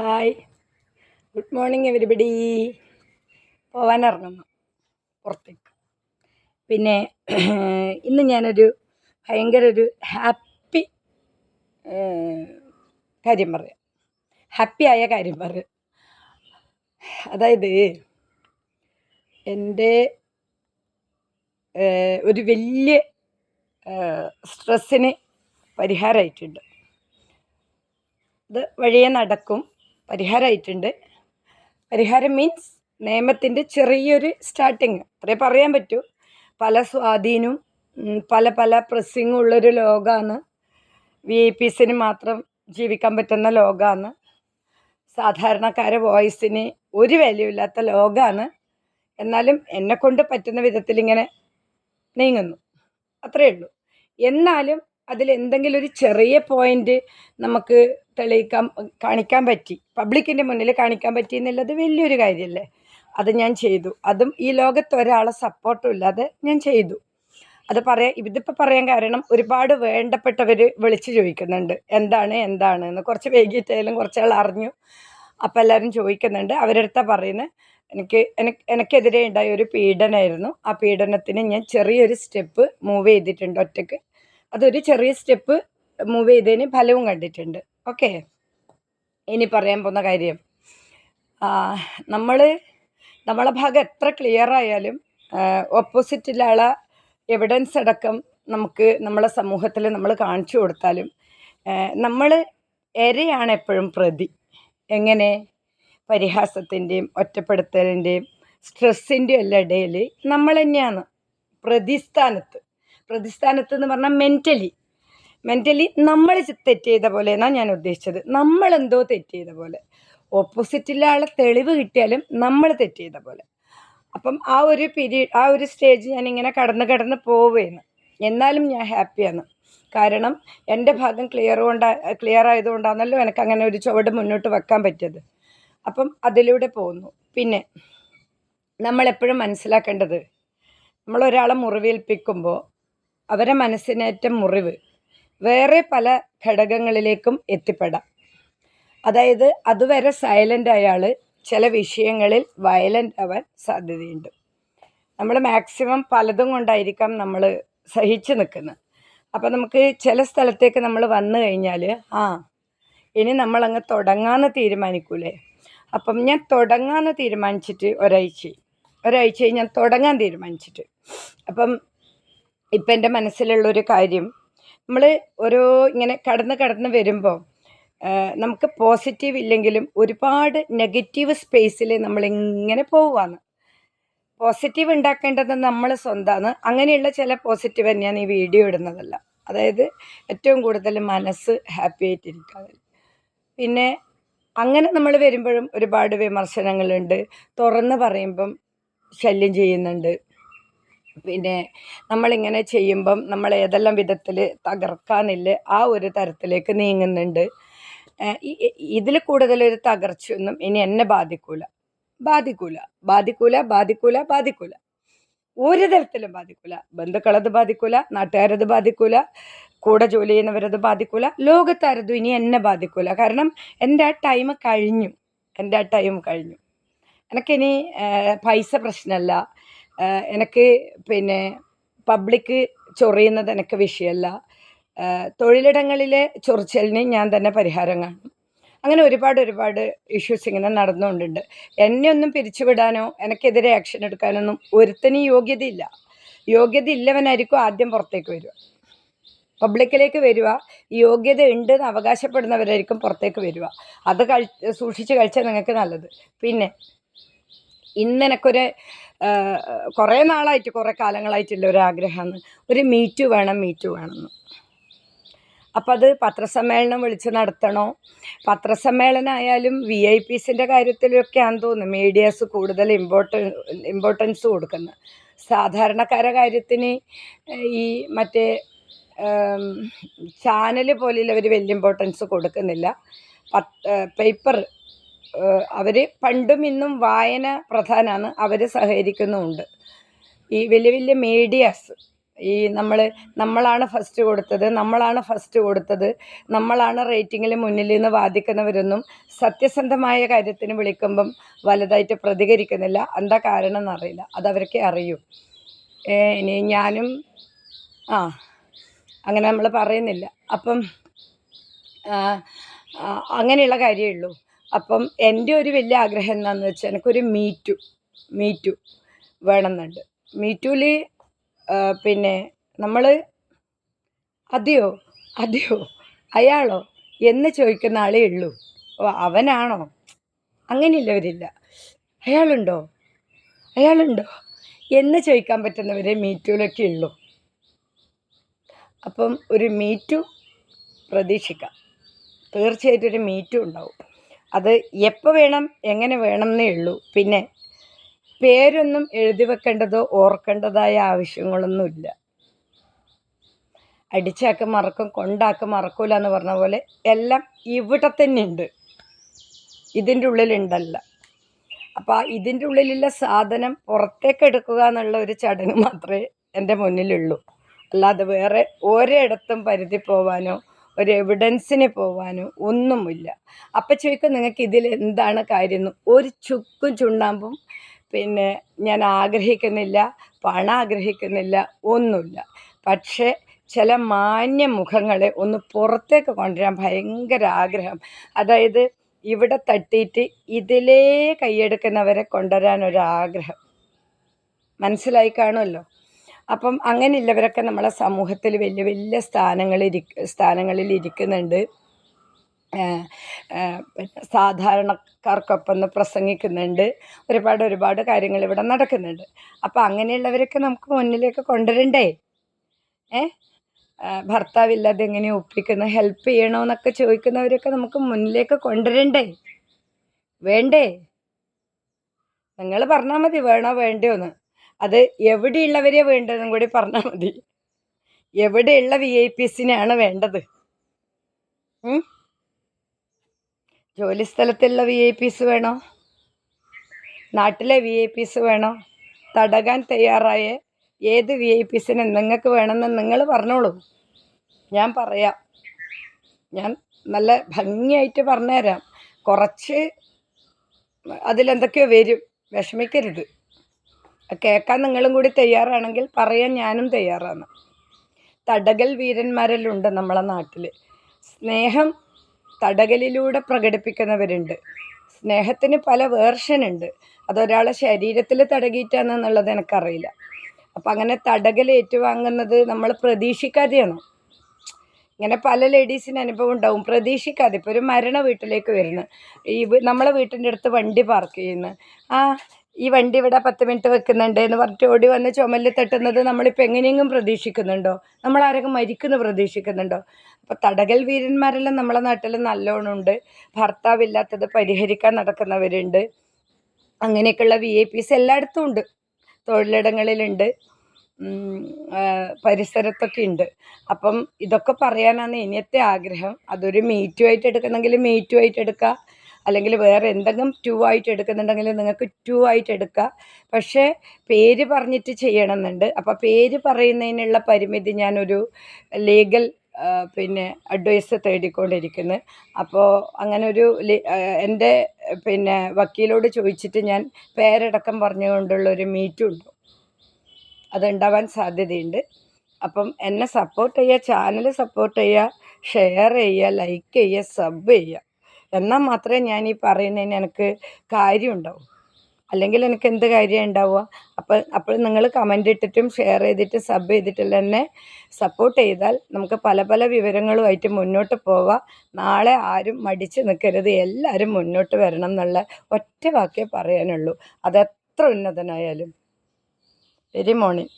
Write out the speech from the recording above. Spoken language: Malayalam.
Hi, good morning everybody. പോവാനിറങ്ങുന്നു പുറത്തേക്ക്. പിന്നെ ഇന്ന് ഞാനൊരു ഭയങ്കര ഒരു ഹാപ്പി കാര്യം പറയാം. ഹാപ്പിയായ കാര്യം പറയാം. അതായത് എൻ്റെ ഒരു വലിയ സ്ട്രെസ്സിന് പരിഹാരമായിട്ടുണ്ട്. ഇത് വഴിയെ നടക്കും. പരിഹാരമായിട്ടുണ്ട്. പരിഹാരം മീൻസ് നിയമത്തിൻ്റെ ചെറിയൊരു സ്റ്റാർട്ടിങ്, അത്രേ പറയാൻ പറ്റൂ. പല സ്വാധീനവും പല പല പ്രസ്സിങ്ങും ഉള്ളൊരു ലോകമാണ്. VIP മാത്രം ജീവിക്കാൻ പറ്റുന്ന ലോകമാണ്. സാധാരണക്കാരെ വോയിസിന് ഒരു വിലയില്ലാത്ത ലോകമാണ്. എന്നാലും എന്നെക്കൊണ്ട് പറ്റുന്ന വിധത്തിൽ ഇങ്ങനെ നീങ്ങുന്നു, അത്രയേ ഉള്ളൂ. എന്നാലും അതിലെന്തെങ്കിലും ഒരു ചെറിയ പോയിൻ്റ് നമുക്ക് കാണിക്കാൻ പറ്റി, പബ്ലിക്കിൻ്റെ മുന്നിൽ കാണിക്കാൻ പറ്റി എന്നുള്ളത് വലിയൊരു കാര്യമല്ലേ. അത് ഞാൻ ചെയ്തു. അതും ഈ ലോകത്ത് ഒരാളെ സപ്പോർട്ടും ഇല്ലാതെ ഞാൻ ചെയ്തു. ഇതിപ്പോൾ പറയാൻ കാരണം ഒരുപാട് വേണ്ടപ്പെട്ടവർ വിളിച്ച് ചോദിക്കുന്നുണ്ട് എന്താണ് എന്ന്. കുറച്ച് വൈകിട്ടായാലും കുറച്ചാൾ അറിഞ്ഞു. അപ്പോൾ എല്ലാവരും ചോദിക്കുന്നുണ്ട്. അവരടുത്താ പറയുന്നത് എനിക്കെതിരെ ഉണ്ടായ ഒരു പീഡനമായിരുന്നു. ആ പീഡനത്തിന് ഞാൻ ചെറിയൊരു സ്റ്റെപ്പ് മൂവ് ചെയ്തിട്ടുണ്ട് ഒറ്റയ്ക്ക്. അതൊരു ചെറിയ സ്റ്റെപ്പ് മൂവ് ചെയ്തതിന് ഫലവും കണ്ടിട്ടുണ്ട്. ഓക്കെ, ഇനി പറയാൻ പോകുന്ന കാര്യം, നമ്മളെ ഭാഗം എത്ര ക്ലിയർ ആയാലും ഓപ്പോസിറ്റിലുള്ള എവിഡൻസ് അടക്കം നമ്മളെ സമൂഹത്തിൽ നമ്മൾ കാണിച്ചു കൊടുത്താലും നമ്മൾ ഇരയാണ് എപ്പോഴും പ്രതി. എങ്ങനെ? പരിഹാസത്തിൻ്റെയും ഒറ്റപ്പെടുത്തലിൻ്റെയും സ്ട്രെസ്സിൻ്റെയും എല്ലാം ഇടയിൽ നമ്മൾ തന്നെയാണ് പ്രതിസ്ഥാനത്ത് എന്ന് പറഞ്ഞാൽ മെൻ്റലി നമ്മൾ തെറ്റ് ചെയ്ത പോലെ എന്നാണ് ഞാൻ ഉദ്ദേശിച്ചത്. നമ്മളെന്തോ തെറ്റ് ചെയ്ത പോലെ, ഓപ്പോസിറ്റിലെ ആളെ തെളിവ് കിട്ടിയാലും നമ്മൾ തെറ്റ് ചെയ്ത പോലെ. അപ്പം ആ ഒരു സ്റ്റേജ് ഞാനിങ്ങനെ കടന്ന് പോവുകയാണ്. എന്നാലും ഞാൻ ഹാപ്പിയാണ്. കാരണം എൻ്റെ ഭാഗം ക്ലിയർ ആയതുകൊണ്ടാണല്ലോ എനിക്ക് അങ്ങനെ ഒരു ചുവട് മുന്നോട്ട് വെക്കാൻ പറ്റിയത്. അപ്പം അതിലൂടെ പോകുന്നു. പിന്നെ നമ്മളെപ്പോഴും മനസ്സിലാക്കേണ്ടത്, നമ്മളൊരാളെ മുറിവേൽപ്പിക്കുമ്പോൾ അവരെ മനസ്സിനേറ്റ മുറിവ് വേറെ പല ഘടകങ്ങളിലേക്കും എത്തിപ്പെടാം. അതായത് അതുവരെ സൈലൻ്റ് അയാൾ ചില വിഷയങ്ങളിൽ വയലൻ്റ് ആവാൻ സാധ്യതയുണ്ട്. നമ്മൾ മാക്സിമം പലതും കൊണ്ടായിരിക്കാം നമ്മൾ സഹിച്ച് നിൽക്കുന്നത്. അപ്പോൾ നമുക്ക് ചില സ്ഥലത്തേക്ക് നമ്മൾ വന്നു കഴിഞ്ഞാൽ ഇനി നമ്മളങ്ങ് തുടങ്ങാമെന്ന് തീരുമാനിക്കൂലേ. അപ്പം ഞാൻ തുടങ്ങാമെന്ന് തീരുമാനിച്ചിട്ട് ഒരാഴ്ചയായി ഞാൻ തുടങ്ങാൻ തീരുമാനിച്ചിട്ട്. അപ്പം ഇപ്പം എൻ്റെ മനസ്സിലുള്ളൊരു കാര്യം, നമ്മൾ ഓരോ ഇങ്ങനെ കടന്ന് വരുമ്പോൾ നമുക്ക് പോസിറ്റീവ് ഇല്ലെങ്കിലും ഒരുപാട് നെഗറ്റീവ് സ്പേസിൽ നമ്മളിങ്ങനെ പോവുകയാണ്. പോസിറ്റീവ് ഉണ്ടാക്കേണ്ടത് നമ്മൾ സ്വന്തമാണ്. അങ്ങനെയുള്ള ചില പോസിറ്റീവ് തന്നെയാണ് ഈ വീഡിയോ ഇടുന്നതല്ല. അതായത് ഏറ്റവും കൂടുതൽ മനസ്സ് ഹാപ്പി ആയിട്ടിരിക്കുക. പിന്നെ അങ്ങനെ നമ്മൾ വരുമ്പോഴും ഒരുപാട് വിമർശനങ്ങളുണ്ട്. തുറന്ന് പറയുമ്പം ശല്യം ചെയ്യുന്നുണ്ട്. പിന്നെ നമ്മളിങ്ങനെ ചെയ്യുമ്പം നമ്മൾ ഏതെല്ലാം വിധത്തിൽ തകർക്കാനില്ല ആ ഒരു തരത്തിലേക്ക് നീങ്ങുന്നുണ്ട്. ഇതിൽ കൂടുതലൊരു തകർച്ചയൊന്നും ഇനി എന്നെ ബാധിക്കൂല. ഒരു തരത്തിലും ബാധിക്കൂല. ബന്ധുക്കളത് ബാധിക്കൂല, നാട്ടുകാരത് ബാധിക്കൂല, കൂടെ ജോലി ചെയ്യുന്നവരത് ബാധിക്കൂല, ലോകത്താരതും ഇനി എന്നെ ബാധിക്കൂല. കാരണം എൻ്റെ ആ ടൈം കഴിഞ്ഞു. എനിക്കിനി പൈസ പ്രശ്നമല്ല. എനിക്ക് പിന്നെ പബ്ലിക്ക് ചൊറിയുന്നത് എനിക്ക് വിഷയമല്ല. തൊഴിലിടങ്ങളിലെ ചൊറിച്ചലിന് ഞാൻ തന്നെ പരിഹാരം കാണും. അങ്ങനെ ഒരുപാട് ഇഷ്യൂസ് ഇങ്ങനെ നടന്നുകൊണ്ടുണ്ട്. എന്നെ ഒന്നും പിരിച്ചുവിടാനോ എനിക്കെതിരെ ആക്ഷൻ എടുക്കാനൊന്നും ഒരുത്തനും യോഗ്യത ഇല്ലവനായിരിക്കും ആദ്യം പുറത്തേക്ക് വരിക, പബ്ലിക്കിലേക്ക് വരിക. യോഗ്യത ഉണ്ടെന്ന് അവകാശപ്പെടുന്നവരായിരിക്കും പുറത്തേക്ക് വരിക. അത് സൂക്ഷിച്ച് കഴിച്ചാൽ നിങ്ങൾക്ക് നല്ലത്. പിന്നെ ഇന്ന് എനിക്കൊരു കുറേ കാലങ്ങളായിട്ടുള്ള ഒരു ആഗ്രഹമാണ്, ഒരു മീറ്റു വേണമെന്ന്. അപ്പം അത് പത്രസമ്മേളനം വിളിച്ച് നടത്തണോ? പത്രസമ്മേളനമായാലും VIPസിൻ്റെ കാര്യത്തിലൊക്കെയാണെന്ന് തോന്നുന്നു മീഡിയാസ് കൂടുതൽ ഇമ്പോർട്ടൻസ് കൊടുക്കുന്നത്. സാധാരണക്കാരുടെ കാര്യത്തിന് ഈ മറ്റേ ചാനൽ പോലെയുള്ളവർ വലിയ ഇമ്പോർട്ടൻസ് കൊടുക്കുന്നില്ല. പേപ്പർ അവർ പണ്ടും ഇന്നും വായന പ്രധാനമാണ്, അവർ സഹകരിക്കുന്നുമുണ്ട്. ഈ വലിയ മീഡിയാസ്, ഈ നമ്മളാണ് ഫസ്റ്റ് കൊടുത്തത്, നമ്മളാണ് റേറ്റിങ്ങിൽ മുന്നിൽ നിന്ന് വാദിക്കുന്നവരൊന്നും സത്യസന്ധമായ കാര്യത്തിന് വിളിക്കുമ്പം വലുതായിട്ട് പ്രതികരിക്കുന്നില്ല. എന്താ കാരണം എന്നറിയില്ല, അതവർക്കേ അറിയൂ. ഇനി ഞാനും അങ്ങനെ നമ്മൾ പറയുന്നില്ല. അപ്പം അങ്ങനെയുള്ള കാര്യമേ ഉള്ളൂ. അപ്പം എൻ്റെ ഒരു വലിയ ആഗ്രഹം എന്താണെന്ന് വെച്ചാൽ എനിക്കൊരു മീറ്റു വേണമെന്നുണ്ട്. മീറ്റുവിൽ പിന്നെ നമ്മൾ അതെയോ അയാളോ എന്ന് ചോദിക്കുന്ന ആളേ ഉള്ളൂ. അവനാണോ, അങ്ങനെയുള്ളവരില്ല. അയാളുണ്ടോ എന്ന് ചോദിക്കാൻ പറ്റുന്നവരെ മീറ്റുവിലൊക്കെ ഉള്ളൂ. അപ്പം ഒരു മീറ്റു പ്രതീക്ഷിക്കാം, തീർച്ചയായിട്ടും ഒരു മീറ്റു ഉണ്ടാവും. അത് എപ്പോൾ വേണം, എങ്ങനെ വേണം എന്നേ ഉള്ളൂ. പിന്നെ പേരൊന്നും എഴുതി വെക്കേണ്ടതോ ഓർക്കേണ്ടതായ ആവശ്യങ്ങളൊന്നുമില്ല. അടിച്ചാക്ക് മറക്കും, കൊണ്ടാക്ക് മറക്കൂല എന്ന് പറഞ്ഞ പോലെ എല്ലാം ഇവിടെ തന്നെ ഉണ്ട്, ഇതിൻ്റെ ഉള്ളിലുണ്ടല്ല. അപ്പോൾ ഇതിൻ്റെ ഉള്ളിലുള്ള സാധനം പുറത്തേക്ക് എടുക്കുക എന്നുള്ള ഒരു ചടങ്ങ് മാത്രമേ എൻ്റെ മുന്നിലുള്ളൂ. അല്ലാതെ വേറെ ഒരിടത്തും പരിധി പോവാനോ ഒരു എവിഡൻസിന് പോവാനോ ഒന്നുമില്ല. അപ്പം ചോദിക്കും നിങ്ങൾക്ക് ഇതിൽ എന്താണ് കാര്യം? ഒരു ചുക്കും ചുണ്ണാമ്പും പിന്നെ ഞാൻ ആഗ്രഹിക്കുന്നില്ല, പണം ആഗ്രഹിക്കുന്നില്ല, ഒന്നുമില്ല. പക്ഷേ ചില മാന്യ മുഖങ്ങളെ ഒന്ന് പുറത്തേക്ക് കൊണ്ടുവരാൻ ഭയങ്കര ആഗ്രഹം. അതായത് ഇവിടെ തട്ടിയിട്ട് ഇതിലേ കൈയെടുക്കുന്നവരെ കൊണ്ടുവരാനൊരാഗ്രഹം. മനസ്സിലായി കാണുമല്ലോ. അപ്പം അങ്ങനെയുള്ളവരൊക്കെ നമ്മളെ സമൂഹത്തിൽ വലിയ വലിയ സ്ഥാനങ്ങളിൽ ഇരിക്കുന്നുണ്ട്. പിന്നെ സാധാരണക്കാർക്കൊപ്പം ഒന്ന് പ്രസംഗിക്കുന്നുണ്ട്. ഒരുപാട് കാര്യങ്ങൾ ഇവിടെ നടക്കുന്നുണ്ട്. അപ്പോൾ അങ്ങനെയുള്ളവരൊക്കെ നമുക്ക് മുന്നിലേക്ക് കൊണ്ടുവരണ്ടേ? ഭർത്താവില്ലാതെ എങ്ങനെയാണ് ഒപ്പിക്കുന്നത്, ഹെൽപ്പ് ചെയ്യണമെന്നൊക്കെ ചോദിക്കുന്നവരൊക്കെ നമുക്ക് മുന്നിലേക്ക് കൊണ്ടുവരണ്ടേ? വേണ്ടേ? നിങ്ങൾ പറഞ്ഞാൽ മതി വേണോ വേണ്ടയോന്ന്. അത് എവിടെയുള്ളവരെയാണ് വേണ്ടതെന്നും കൂടി പറഞ്ഞാൽ മതി. എവിടെയുള്ള VIPസിനെയാണ് വേണ്ടത്? ജോലി സ്ഥലത്തുള്ള VIPs വേണോ? നാട്ടിലെ VIPs വേണോ? തടകാൻ തയ്യാറായ ഏത് VIPസിനെ നിങ്ങൾക്ക് വേണമെന്ന് നിങ്ങൾ പറഞ്ഞോളൂ, ഞാൻ പറയാം. ഞാൻ നല്ല ഭംഗിയായിട്ട് പറഞ്ഞുതരാം. കുറച്ച് അതിലെന്തൊക്കെയോ വരും, വിഷമിക്കരുത്. കേൾക്കാൻ നിങ്ങളും കൂടി തയ്യാറാണെങ്കിൽ പറയാൻ ഞാനും തയ്യാറാണ്. തടകൽ വീരന്മാരെല്ലാം ഉണ്ട് നമ്മളെ നാട്ടിൽ. സ്നേഹം തടകലിലൂടെ പ്രകടിപ്പിക്കുന്നവരുണ്ട്. സ്നേഹത്തിന് പല വേർഷനുണ്ട്. അതൊരാളെ ശരീരത്തിൽ തടകിയിട്ടാണെന്നുള്ളത് എനിക്കറിയില്ല. അപ്പം അങ്ങനെ തടകൽ ഏറ്റുവാങ്ങുന്നത് നമ്മൾ പ്രതീക്ഷിക്കാതെയാണ്. ഇങ്ങനെ പല ലേഡീസിന് അനുഭവം ഉണ്ടാവും, പ്രതീക്ഷിക്കാതെ. ഇപ്പോൾ ഒരു മരണ വീട്ടിലേക്ക് വരുന്നു, നമ്മളെ വീട്ടിൻ്റെ അടുത്ത് വണ്ടി പാർക്ക് ചെയ്യുന്നു. ഈ വണ്ടി ഇവിടെ 10 മിനിറ്റ് വെക്കുന്നുണ്ട് എന്ന് പറഞ്ഞിട്ട് ഓടി വന്ന് ചുമലിൽ തട്ടുന്നത് നമ്മളിപ്പോൾ എങ്ങനെയെങ്കിലും പ്രതീക്ഷിക്കുന്നുണ്ടോ? നമ്മളാരെങ്കിലും മരിക്കുന്നു പ്രതീക്ഷിക്കുന്നുണ്ടോ? അപ്പോൾ തടകൽ വീരന്മാരെല്ലാം നമ്മളെ നാട്ടിൽ നല്ലോണം ഉണ്ട്. ഭർത്താവില്ലാത്തത് പരിഹരിക്കാൻ നടക്കുന്നവരുണ്ട്. അങ്ങനെയൊക്കെയുള്ള VIPs എല്ലായിടത്തും ഉണ്ട്. തൊഴിലിടങ്ങളിലുണ്ട്, പരിസരത്തൊക്കെ ഉണ്ട്. അപ്പം ഇതൊക്കെ പറയാനാണ് ഇനിയത്തെ ആഗ്രഹം. അതൊരു മീറ്റുമായിട്ട് എടുക്കുന്നെങ്കിൽ മീറ്റുമായിട്ട് എടുക്കുക, അല്ലെങ്കിൽ വേറെ എന്തെങ്കിലും 2 ആയിട്ട് എടുക്കുന്നുണ്ടെങ്കിൽ നിങ്ങൾക്ക് 2 ആയിട്ട് എടുക്കുക. പക്ഷേ പേര് പറഞ്ഞിട്ട് ചെയ്യണമെന്നുണ്ട്. അപ്പോൾ പേര് പറയുന്നതിനുള്ള പരിമിതി ഞാനൊരു ലീഗൽ പിന്നെ അഡ്വൈസ് തേടിക്കൊണ്ടിരിക്കുന്നു. അപ്പോൾ അങ്ങനെ ഒരു എൻ്റെ പിന്നെ വക്കീലോട് ചോദിച്ചിട്ട് ഞാൻ പേരടക്കം പറഞ്ഞുകൊണ്ടുള്ളൊരു മീറ്റുണ്ട്, അതുണ്ടാവാൻ സാധ്യതയുണ്ട്. അപ്പം എന്നെ സപ്പോർട്ട് ചെയ്യുക, ചാനൽ സപ്പോർട്ട് ചെയ്യുക, ഷെയർ ചെയ്യുക, ലൈക്ക് ചെയ്യുക, സബ് ചെയ്യുക. എന്നാൽ മാത്രമേ ഞാൻ ഈ പറയുന്നതിന് എനിക്ക് കാര്യം ഉണ്ടാവും. അല്ലെങ്കിൽ എനിക്ക് എന്ത് കാര്യം ഉണ്ടാവുക? അപ്പോൾ നിങ്ങൾ കമൻ്റ് ഇട്ടിട്ടും ഷെയർ ചെയ്തിട്ട് സബ് ചെയ്തിട്ടില്ല എന്നെ സപ്പോർട്ട് ചെയ്താൽ നമുക്ക് പല പല വിവരങ്ങളുമായിട്ട് മുന്നോട്ട് പോവാം. നാളെ ആരും മടിച്ച് നിൽക്കരുത്, എല്ലാവരും മുന്നോട്ട് വരണം എന്നുള്ള ഒറ്റ വാക്കേ പറയാനുള്ളൂ. അതെത്ര ഉന്നതനായാലും. Very morning.